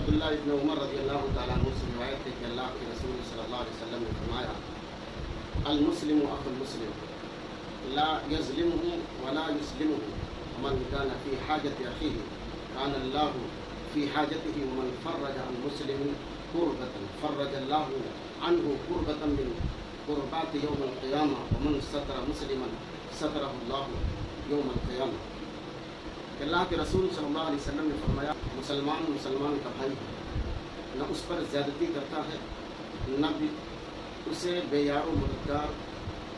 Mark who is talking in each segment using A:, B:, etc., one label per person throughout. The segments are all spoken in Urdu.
A: عبداللہ ابن عمر رضی اللہ تعالیٰ عنہ سے روایت ہے کہ اللہ کے رسول صلی اللہ علیہ وسلم نے فرمایا المسلم اخو المسلم لا یظلمہ ولا یسلمہ من کان فی حاجت اخیہ کان اللہ فی حاجتہ ومن فرج عن مسلم کربۃ فرج اللہ عنہ کربۃ من قربات یوم القیامہ ومن ستر مسلما سترہ اللہ یوم القیامہ۔ کہ اللہ کے رسول صلی اللہ علیہ وسلم نے فرمایا مسلمان کا بھائی نہ اس پر زیادتی کرتا ہے نہ بھی اسے بے یار و مددگار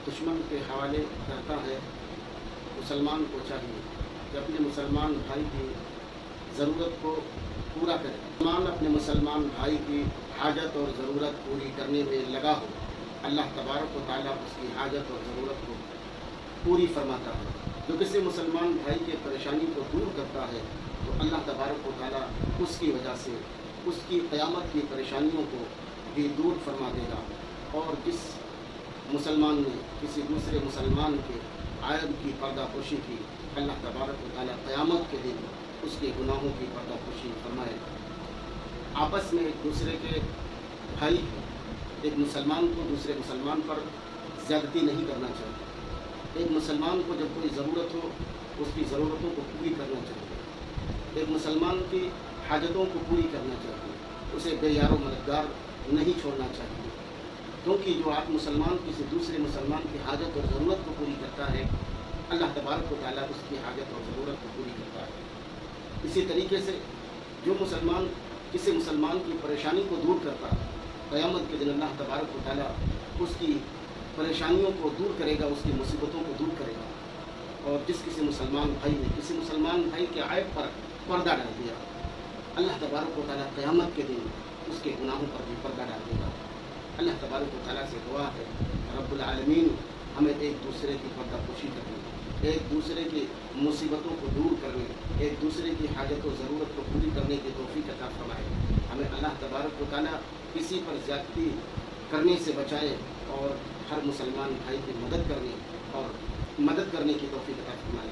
A: دشمن کے حوالے کرتا ہے۔ مسلمان کو چاہیے کہ اپنے مسلمان بھائی کی ضرورت کو پورا کرے، مسلمان اپنے مسلمان بھائی کی حاجت اور ضرورت پوری کرنے میں لگا ہو، اللہ تبارک و تعالیٰ اس کی حاجت اور ضرورت کو پوری فرماتا ہے۔ جو کسی مسلمان بھائی کے پریشانی کو دور کرتا ہے تو اللہ تبارک و تعالیٰ اس کی وجہ سے اس کی قیامت کی پریشانیوں کو بھی دور فرما دے گا۔ اور جس مسلمان نے کسی دوسرے مسلمان کے عیب کی پردہ پوشی کی، اللہ تبارک و تعالیٰ قیامت کے دن اس کے گناہوں کی پردہ پوشی فرمائے۔ آپس میں ایک دوسرے کے بھائی ایک مسلمان کو دوسرے مسلمان پر زیادتی نہیں کرنا چاہیے۔ ایک مسلمان کو جب کوئی ضرورت ہو اس کی ضرورتوں کو پوری کرنا چاہیے، ایک مسلمان کی حاجتوں کو پوری کرنا چاہیے، اسے بے یار و مددگار نہیں چھوڑنا چاہیے، کیونکہ جو آپ مسلمان کسی دوسرے مسلمان کی حاجت اور ضرورت کو پوری کرتا ہے اللہ تبارک و تعالیٰ اس کی حاجت اور ضرورت کو پوری کرتا ہے۔ اسی طریقے سے جو مسلمان کسی مسلمان کی پریشانی کو دور کرتا ہے قیامت کے دن اللہ تبارک و تعالیٰ اس کی پریشانیوں کو دور کرے گا، اس کی مصیبتوں کو دور کرے گا۔ اور جس کسی مسلمان بھائی نے کسی مسلمان بھائی کے عیب پر پردہ ڈال دیا، اللہ تبارک و تعالیٰ قیامت کے دن اس کے گناہوں پر بھی پردہ ڈال دے گا۔ اللہ تبارک و تعالیٰ سے دعا ہے رب العالمین ہمیں ایک دوسرے کی پردہ پوشی کرنے، ایک دوسرے کی مصیبتوں کو دور کرنے، ایک دوسرے کی حاجت و ضرورت کو پوری کرنے کی توفیق عطا فرمائے۔ ہمیں اللہ تبارک و تعالیٰ کسی پر زیادتی کرنے سے بچائے اور ہر مسلمان بھائی کی مدد کرنے کی توفیق عطا فرمائے۔